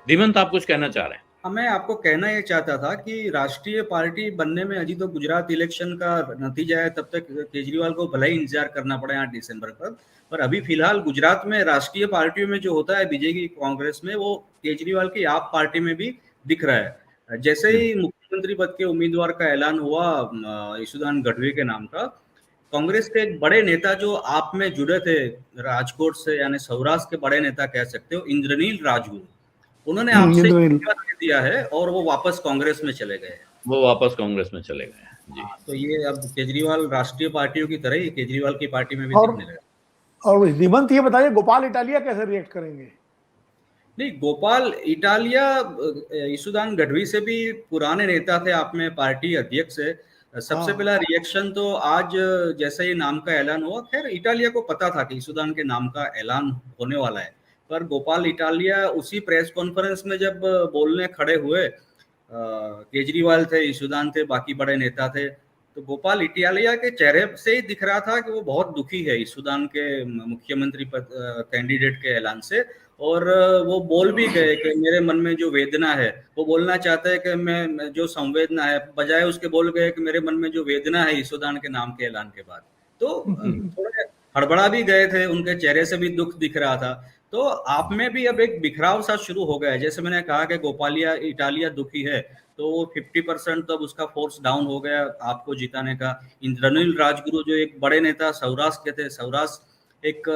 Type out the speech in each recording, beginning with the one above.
धीमंत, आप कुछ कहना चाह रहे हैं? मैं आपको कहना ये चाहता था कि राष्ट्रीय पार्टी बनने में अभी तो गुजरात इलेक्शन का नतीजा है, तब तक केजरीवाल को भले ही इंतजार करना पड़े 8 दिसंबर तक। पर अभी फिलहाल गुजरात में राष्ट्रीय पार्टियों में जो होता है बीजेपी कांग्रेस में, वो केजरीवाल की आप पार्टी में भी दिख रहा है। जैसे ही मुख्यमंत्री पद के उम्मीदवार का ऐलान हुआ यशोदान गढ़वी के नाम का, कांग्रेस के एक बड़े नेता जो आप में जुड़े थे राजकोट से, यानी सौराष्ट्र के बड़े नेता कह सकते हो, इंद्रनील राजगुरु, उन्होंने आपसे इस्तीफा दे दिया है और वो वापस कांग्रेस में चले गए। वो वापस कांग्रेस में चले गए जी। तो ये अब केजरीवाल राष्ट्रीय पार्टियों की तरह ही केजरीवाल की पार्टी में भी दिखने लगा। और हेमंत ये बताइए, गोपाल इटालिया कैसे रिएक्ट करेंगे? नहीं, गोपाल इटालिया यशोदान गढ़वी से भी पुराने नेता थे, आप में पार्टी अध्यक्ष है। सबसे पहला रिएक्शन तो आज जैसे ही नाम का ऐलान हुआ, खैर इटालिया को पता था कि यशोदान के नाम का ऐलान होने वाला है, पर गोपाल इटालिया उसी प्रेस कॉन्फ्रेंस में जब बोलने खड़े हुए, केजरीवाल थे, यशोदान थे, बाकी बड़े नेता थे, तो गोपाल इटालिया के चेहरे से ही दिख रहा था कि वो बहुत दुखी है यशोदान के मुख्यमंत्री पद कैंडिडेट के ऐलान से। और वो बोल भी गए कि मेरे मन में जो वेदना है, वो बोलना चाहते हैं कि मैं जो संवेदना है, बजाय उसके बोल गए कि मेरे मन में जो वेदना है यशोदान के नाम के ऐलान के बाद। तो थोड़े हड़बड़ा भी गए थे, उनके चेहरे से भी दुख दिख रहा था। तो आप में भी अब एक बिखराव सा शुरू हो गया है। जैसे मैंने कहा कि गोपालिया इटालिया दुखी है, तो वो 50% तो अब उसका फोर्स डाउन हो गया आपको जिताने का। इंद्रनील राजगुरु जो एक बड़े नेता सौराष्ट्र के थे, सौराष्ट्र एक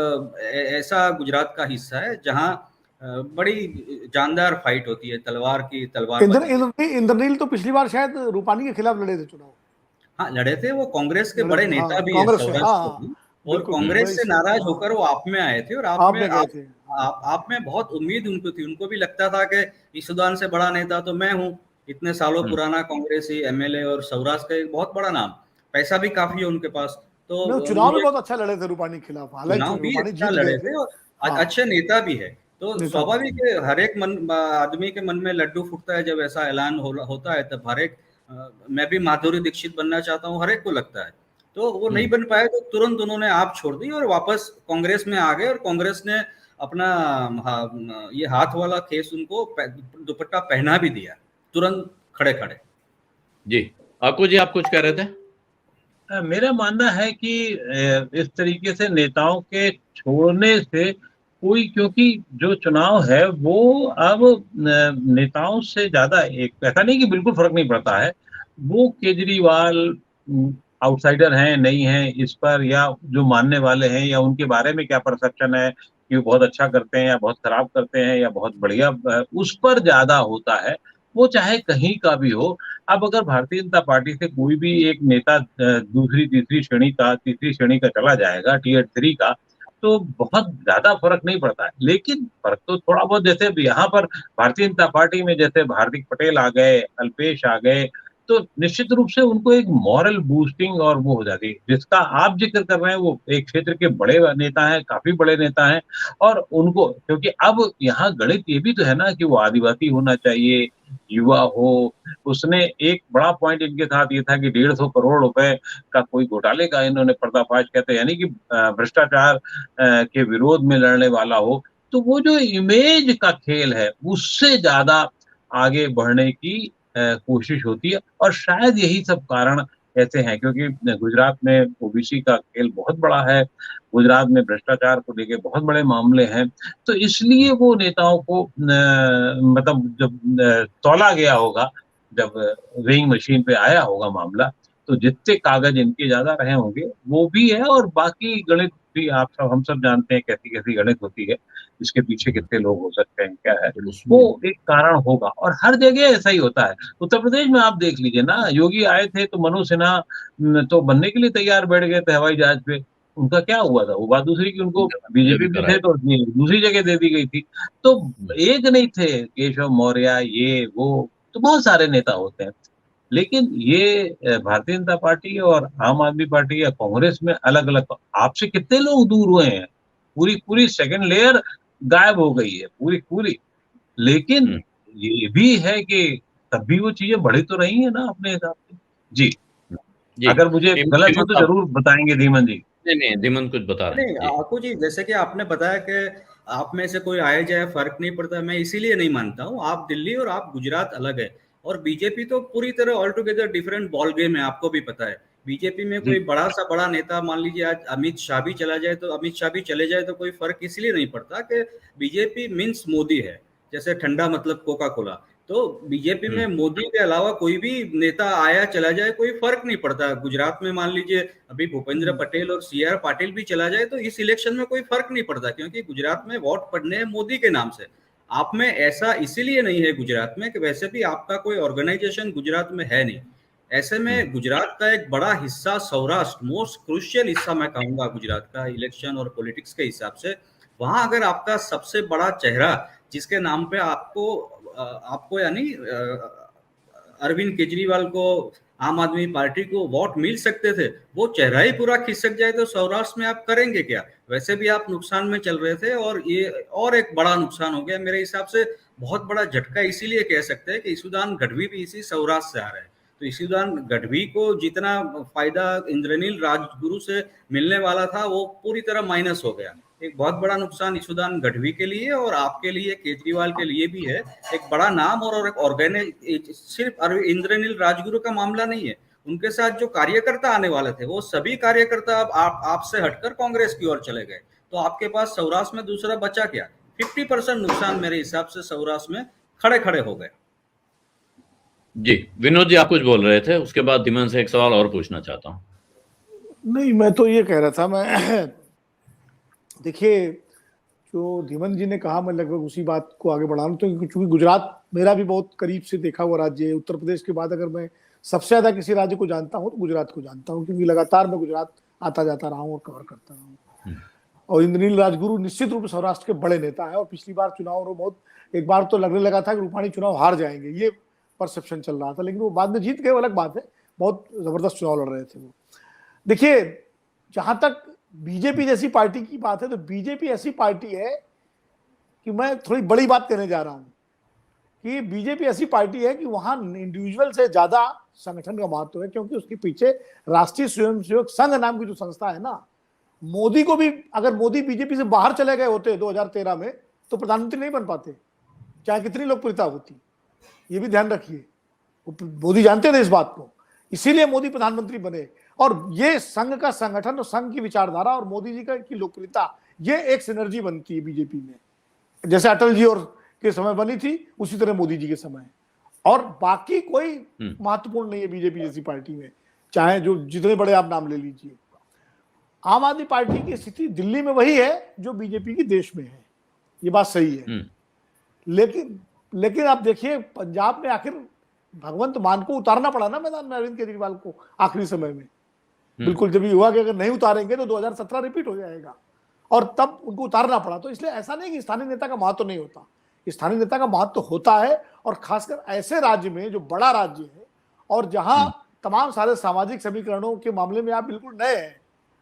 ऐसा गुजरात का हिस्सा है जहां बड़ी जानदार फाइट होती है, तलवार की तलवार। इंद्रनील तो पिछली बार शायद रूपानी के खिलाफ लड़े थे चुनाव। हाँ, लड़े थे, वो कांग्रेस के बड़े नेता भी है सौराष्ट्र, और कांग्रेस से नाराज होकर वो आप में आए थे। और आप में बहुत उम्मीद उनको थी, उनको भी लगता था कि यशोदान से बड़ा नेता तो मैं हूँ, इतने सालों पुराना कांग्रेसी एमएलए और सौराष्ट्र का एक बहुत बड़ा नाम, पैसा भी काफी है उनके पास। तो चुनाव भी बहुत अच्छा लड़े थे रूपानी के खिलाफ, चुनाव भी अच्छा लड़े थे और अच्छे नेता भी है। तो स्वाभाविक है, हर एक आदमी के मन में लड्डू फूटता है जब ऐसा ऐलान होता है, तब हर एक, मैं भी माधुरी दीक्षित बनना चाहता हूँ, हर एक को लगता है। तो वो नहीं बन पाए, तो तुरंत उन्होंने आप छोड़ दी और वापस कांग्रेस में आ गए। और कांग्रेस ने अपना ये हाथ वाला केस उनको दुपट्टा पहना भी दिया तुरंत खड़े खड़े। जी आपको जी, आप कुछ कह रहे थे? मेरा मानना है कि इस तरीके से नेताओं के छोड़ने से कोई, क्योंकि जो चुनाव है वो अब नेताओं से ज्यादा, एक ऐसा नहीं कि बिल्कुल फर्क नहीं पड़ता है, वो केजरीवाल आउटसाइडर हैं नहीं हैं इस पर, या जो मानने वाले हैं, या उनके बारे में क्या परसेप्शन है कि वो बहुत अच्छा करते हैं या बहुत खराब करते हैं या बहुत बढ़िया, उस पर ज्यादा होता है, वो चाहे कहीं का भी हो। अब अगर भारतीय जनता पार्टी से कोई भी एक नेता दूसरी तीसरी श्रेणी का चला जाएगा, टियर 3 का, तो बहुत ज्यादा फर्क नहीं पड़ता है। लेकिन फर्क तो थोड़ा बहुत, जैसे यहाँ पर भारतीय जनता पार्टी में जैसे हार्दिक पटेल आ गए, अल्पेश आ गए, तो निश्चित रूप से उनको एक मॉरल बूस्टिंग और वो हो जाती है। जिसका आप जिक्र कर रहे हैं वो एक क्षेत्र के बड़े नेता हैं, काफी बड़े नेता हैं, और उनको, क्योंकि अब यहाँ गणित ये भी तो है ना कि वो आदिवासी होना चाहिए, युवा हो। उसने एक बड़ा पॉइंट इनके साथ ये था कि 150 करोड़ रुपए का कोई घोटाले का इन्होंने पर्दाफाश कहते हैं, यानी कि भ्रष्टाचार के विरोध में लड़ने वाला हो। तो वो जो इमेज का खेल है उससे ज्यादा आगे बढ़ने की कोशिश होती है, और शायद यही सब कारण ऐसे हैं, क्योंकि गुजरात में ओबीसी का खेल बहुत बड़ा है, गुजरात में भ्रष्टाचार को लेके बहुत बड़े मामले हैं। तो इसलिए वो नेताओं को मतलब जब तौला गया होगा, जब वेइंग मशीन पे आया होगा मामला, तो जितने कागज इनके ज्यादा रहे होंगे वो भी है, और बाकी गणित भी हम सब जानते हैं कैसी कैसी गणित होती है, इसके पीछे कितने लोग हो सकते हैं, क्या है, वो एक कारण होगा। और हर जगह ऐसा ही होता है। उत्तर प्रदेश में आप देख लीजिए ना, योगी आए थे तो मनोज सिन्हा तो बनने के लिए तैयार बैठ गए थे हवाई जहाज पे, उनका क्या हुआ था? वो बात दूसरी कि उनको बीजेपी में थे तो दूसरी जगह दे दी गई थी। तो एक नहीं थे, केशव मौर्य, ये वो, तो बहुत सारे नेता होते हैं। लेकिन ये भारतीय जनता पार्टी और आम आदमी पार्टी या कांग्रेस में अलग अलग, आपसे कितने लोग दूर हुए हैं, पूरी सेकंड लेयर गायब हो गई है पूरी। लेकिन ये भी है कि तब भी वो चीजें बढ़ी तो रही है ना अपने हिसाब से। जी, अगर मुझे गलत हो तो जरूर बताएंगे धीमन जी। नहीं, धीमन कुछ बता रहे हैं। नहीं, आपको जी, जैसे कि आपने बताया कि आप में से कोई आए जाए फर्क नहीं पड़ता, मैं इसीलिए नहीं मानता हूँ। आप दिल्ली और आप गुजरात अलग है, और बीजेपी तो पूरी तरह all together different ball game है, आपको भी पता है। बीजेपी में कोई बड़ा सा बड़ा नेता, मान लीजिए आज अमित शाह भी चला जाए तो अमित शाह भी चले जाए तो कोई फर्क इसलिए नहीं पड़ता कि बीजेपी मीन्स मोदी है, जैसे ठंडा मतलब कोका कोला। तो बीजेपी में मोदी के अलावा कोई भी नेता आया चला जाए कोई फर्क नहीं पड़ता। गुजरात में मान लीजिए अभी भूपेंद्र पटेल और CR पाटिल भी चला जाए तो इस इलेक्शन में कोई फर्क नहीं पड़ता, क्योंकि गुजरात में वोट पड़ने हैं मोदी के नाम से। आप में ऐसा इसीलिए नहीं है गुजरात में कि वैसे भी आपका कोई ऑर्गेनाइजेशन गुजरात में है नहीं। ऐसे में गुजरात का एक बड़ा हिस्सा सौराष्ट्र, मोस्ट क्रूशियल हिस्सा मैं कहूंगा गुजरात का इलेक्शन और पॉलिटिक्स के हिसाब से, वहां अगर आपका सबसे बड़ा चेहरा जिसके नाम पे आपको यानी अरविंद केजरीवाल को, आम आदमी पार्टी को वोट मिल सकते थे, वो चेहरा ही पूरा खिसक जाए तो सौराष्ट्र में आप करेंगे क्या? वैसे भी आप नुकसान में चल रहे थे, और ये और एक बड़ा नुकसान हो गया मेरे हिसाब से। बहुत बड़ा झटका इसीलिए कह सकते हैं कि ईसुदान गढ़वी भी इसी सौराष्ट्र से आ रहे हैं। तो ईसुदान गढ़वी को जितना फायदा इंद्रनील राजगुरु से मिलने वाला था वो पूरी तरह माइनस हो गया। एक बहुत बड़ा नुकसान ईसुदान गढ़वी के लिए और आपके लिए, केजरीवाल के लिए भी है। एक बड़ा नाम और एक ऑर्गेनाइज, सिर्फ इंद्रनील राजगुरु का मामला नहीं है, उनके साथ जो कार्यकर्ता आने वाले थे वो सभी कार्यकर्ता अब आपसे हटकर कांग्रेस की ओर चले गए। तो आपके पास सौराष्ट्र में दूसरा बचा क्या? 50% नुकसान मेरे हिसाब से सौराष्ट्र में खड़े खड़े हो गए। जी विनोद जी, आप कुछ बोल रहे थे, उसके बाद धीमन से एक सवाल और पूछना चाहता हूँ। नहीं, मैं तो ये कह रहा था, मैं देखिए जो धीमन जी ने कहा मैं लगभग उसी बात को आगे बढ़ाऊं। तो क्योंकि गुजरात मेरा भी बहुत करीब से देखा हुआ राज्य है, उत्तर प्रदेश के बाद अगर मैं सबसे ज्यादा किसी राज्य को जानता हूं तो गुजरात को जानता हूं, क्योंकि लगातार मैं गुजरात आता जाता रहा हूं और कवर करता रहा हूं। और इंद्रनील राजगुरु निश्चित रूप से सौराष्ट्र के बड़े नेता है, और पिछली बार चुनाव में बहुत, एक बार तो लगने लगा था कि रूपाणी चुनाव हार जाएंगे, ये परसेप्शन चल रहा था, लेकिन वो बाद में जीत गए, अलग बात है। बहुत जबरदस्त चुनाव लड़ रहे थे वो। देखिए, जहां तक बीजेपी जैसी पार्टी की बात है, तो बीजेपी ऐसी पार्टी है कि मैं थोड़ी बड़ी बात कहने जा रहा हूं कि बीजेपी ऐसी पार्टी है कि वहां इंडिविजुअल से ज्यादा संगठन का महत्व है, क्योंकि उसके पीछे राष्ट्रीय स्वयंसेवक संघ नाम की जो संस्था है ना, मोदी को भी, अगर मोदी बीजेपी से बाहर चले गए होते 2013 में तो प्रधानमंत्री नहीं बन पाते, चाहे कितनी लोकप्रियता होती। ये भी ध्यान रखिए, मोदी जानते थे इस बात को, इसीलिए मोदी प्रधानमंत्री बने। और ये संघ का संगठन और संघ की विचारधारा और मोदी जी का की लोकप्रियता, ये एक सिनर्जी बनती है बीजेपी में। जैसे अटल जी और के समय बनी थी, उसी तरह मोदी जी के समय। और बाकी कोई महत्वपूर्ण नहीं है बीजेपी जैसी पार्टी में, चाहे जो जितने बड़े आप नाम ले लीजिए। आम आदमी पार्टी की स्थिति दिल्ली में वही है जो बीजेपी की देश में है, ये बात सही है। लेकिन आप देखिए, पंजाब में आखिर भगवंत मान को उतारना पड़ा ना मैदान में अरविंद केजरीवाल को आखिरी समय में। बिल्कुल, जब ये हुआ कि अगर नहीं उतारेंगे तो 2017 रिपीट हो जाएगा, और तब उनको उतारना पड़ा। तो इसलिए ऐसा नहीं कि स्थानीय नेता का महत्व नहीं होता, स्थानीय नेता का महत्व होता है। और खासकर ऐसे राज्य में जो बड़ा राज्य है और जहां तमाम सारे सामाजिक समीकरणों के मामले में आप बिल्कुल नए हैं,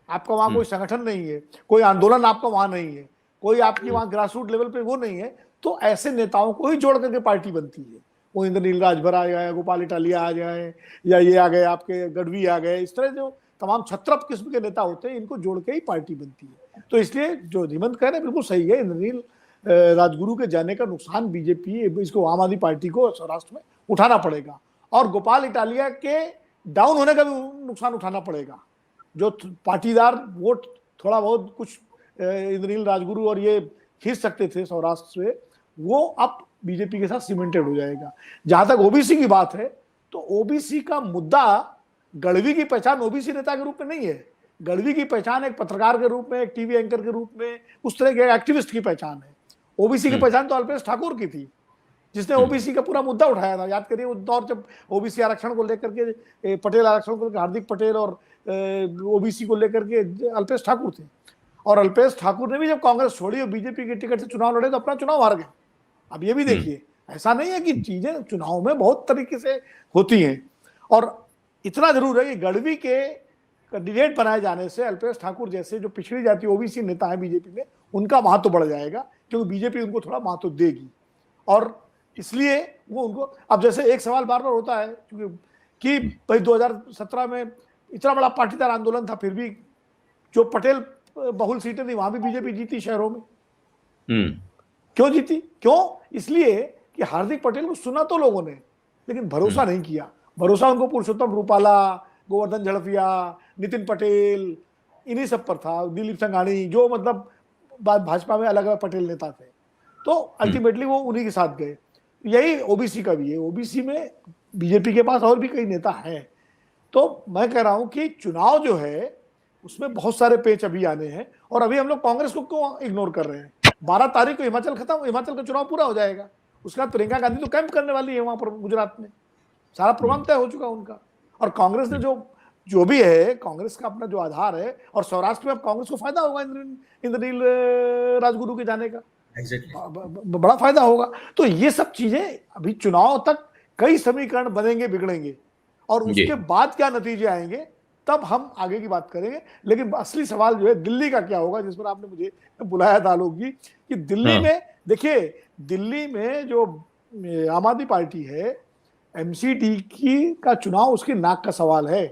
आपका वहां कोई संगठन नहीं है, कोई आंदोलन आपका वहां नहीं है, कोई आपकी वहां ग्रास रूट लेवल पे वो नहीं है, तो ऐसे नेताओं को ही जोड़ करके पार्टी बनती है। वो इंद्रनील राजभर आ जाए, गोपाल इटालिया आ जाए, या ये आ गए आपके गढ़वी आ गए, इस तरह जो तमाम छत्रप किस्म के नेता होते हैं, इनको जोड़ के ही पार्टी बनती है। तो इसलिए जो धीमंत कह रहे हैं बिल्कुल सही है, इंद्रनील राजगुरु के जाने का नुकसान बीजेपी, इसको आम आदमी पार्टी को सौराष्ट्र में उठाना पड़ेगा, और गोपाल इटालिया के डाउन होने का भी नुकसान उठाना पड़ेगा। जो पाटीदार वोट थोड़ा बहुत कुछ इंद्रनील राजगुरु और ये खींच सकते थे सौराष्ट्र से, वो अब बीजेपी के साथ सीमेंटेड हो जाएगा। जहां तक ओबीसी की बात है, तो ओबीसी का मुद्दा, गढ़वी की पहचान ओबीसी नेता के रूप में नहीं है। गढ़वी की पहचान एक पत्रकार के रूप में, एक टीवी एंकर के रूप में, उस तरह के एक्टिविस्ट की पहचान है। ओबीसी की पहचान तो अल्पेश ठाकुर की थी, जिसने ओबीसी का पूरा मुद्दा उठाया था। याद करिए उस दौर जब ओबीसी आरक्षण को लेकर के, पटेल आरक्षण को लेकर हार्दिक पटेल, और ओबीसी को लेकर के अल्पेश ठाकुर थे। और अल्पेश ठाकुर ने भी जब कांग्रेस छोड़ी और बीजेपी के टिकट से चुनाव लड़े तो अपना चुनाव हार गए। अब ये भी देखिए, ऐसा नहीं है कि चीजें चुनाव में बहुत तरीके से होती हैं। और इतना जरूर है कि गढ़वी के कैंडिडेट बनाए जाने से अल्पेश ठाकुर जैसे जो पिछड़ी जाति ओबीसी नेता है बीजेपी में, उनका महत्व बढ़ जाएगा, क्योंकि बीजेपी उनको थोड़ा महत्व देगी। और इसलिए वो उनको, अब जैसे एक सवाल बार बार होता है कि भाई 2017 में इतना बड़ा पाटीदार आंदोलन था, फिर भी जो पटेल बहुल सीटें थी वहां भी बीजेपी जीती शहरों में। क्यों जीती? क्यों? इसलिए कि हार्दिक पटेल को सुना तो लोगों ने, लेकिन भरोसा नहीं किया। भरोसा उनको पुरुषोत्तम रूपाला, गोवर्धन झड़फिया, नितिन पटेल, इन्हीं सब पर था, दिलीप संघानी, जो मतलब भाजपा में अलग अलग पटेल नेता थे। तो अल्टीमेटली वो उन्हीं के साथ गए। यही ओबीसी का भी है। ओबीसी में बीजेपी के पास और भी कई नेता हैं। तो मैं कह रहा हूं कि चुनाव जो है उसमें बहुत सारे पेच अभी आने हैं, और अभी हम लोग कांग्रेस को क्यों इग्नोर कर रहे हैं? 12 तारीख को हिमाचल खत्म, हिमाचल का चुनाव पूरा हो जाएगा। उसके बाद प्रियंका गांधी तो कैंप करने वाली है वहां पर गुजरात में, सारा प्रोग्राम तय हो चुका उनका। और कांग्रेस ने जो भी है, कांग्रेस का अपना जो आधार है, और सौराष्ट्र में अब कांग्रेस को फायदा होगा इंद्रनील राजगुरु के जाने का, बड़ा फायदा होगा। तो ये सब चीजें अभी चुनाव तक कई समीकरण बनेंगे, बिगड़ेंगे, और उसके बाद क्या नतीजे आएंगे तब हम आगे की बात करेंगे। लेकिन असली सवाल जो है दिल्ली का क्या होगा, जिस पर आपने मुझे बुलाया था आलोक जी, कि दिल्ली में देखिए, दिल्ली में जो आम आदमी पार्टी है, एमसीडी की का चुनाव उसकी नाक का सवाल है।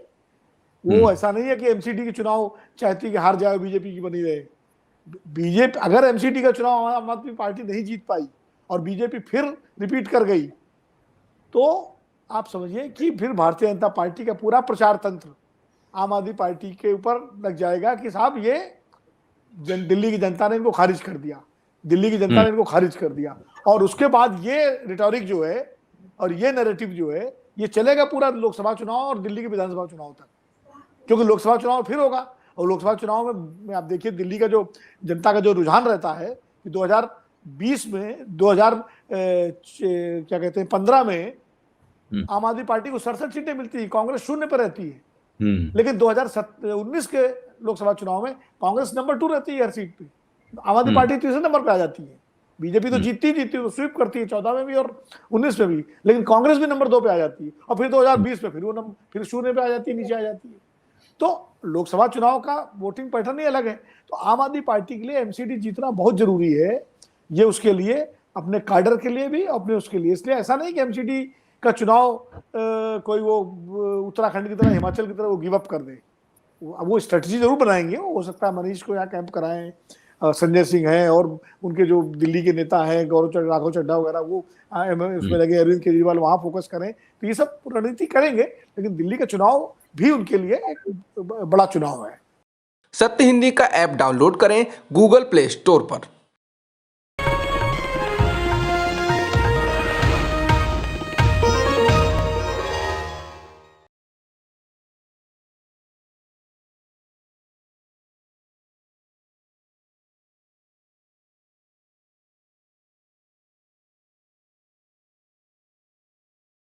वो ऐसा नहीं है कि एमसीडी के चुनाव चाहती कि हार जाए बीजेपी की बनी रहे। बीजेपी अगर एमसीडी का चुनाव आम आदमी पार्टी नहीं जीत पाई और बीजेपी फिर रिपीट कर गई, तो आप समझिए कि फिर भारतीय जनता पार्टी का पूरा प्रचार तंत्र आम आदमी पार्टी के ऊपर लग जाएगा कि साहब ये दिल्ली की जनता ने इनको खारिज कर दिया, दिल्ली की जनता ने इनको खारिज कर दिया। और उसके बाद ये रिटोरिक जो है और ये नैरेटिव जो है, ये चलेगा पूरा लोकसभा चुनाव और दिल्ली के विधानसभा चुनाव तक, क्योंकि लोकसभा चुनाव फिर होगा। और लोकसभा चुनाव में आप देखिए दिल्ली का जो जनता का जो रुझान रहता है कि 2020 में 15 में आम आदमी पार्टी को 67 सीटें मिलती है, कांग्रेस 0 पर रहती है। लेकिन 2019 के लोकसभा चुनाव में कांग्रेस नंबर 2 रहती है हर सीट पे, आम आदमी पार्टी तीसरे नंबर पे आ जाती है। बीजेपी तो जीतती तो स्वीप करती है 14 में भी और 19 में भी, लेकिन कांग्रेस भी नंबर 2 पे आ जाती है। और फिर 2020 में फिर 0 पे आ जाती है, नीचे आ जाती है। तो लोकसभा चुनाव का वोटिंग पैटर्न ही अलग है। तो आम आदमी पार्टी के लिए एमसीडी जीतना बहुत जरूरी है, ये उसके लिए, अपने कार्डर के लिए भी, अपने उसके लिए। इसलिए ऐसा नहीं कि एमसीडी का चुनाव कोई वो उत्तराखंड की तरह, हिमाचल की तरह वो गिव अप कर दे। वो स्ट्रेटजी जरूर बनाएंगे। हो सकता है मनीष को यहाँ कैंप कराएं, संजय सिंह हैं, और उनके जो दिल्ली के नेता हैं राघव चड्ढा वगैरह, वो उसमें लगे, अरविंद केजरीवाल वहां फोकस करें। तो ये सब रणनीति करेंगे, लेकिन दिल्ली का चुनाव भी उनके लिए एक बड़ा चुनाव है। सत्य हिंदी का ऐप डाउनलोड करें गूगल प्ले स्टोर पर।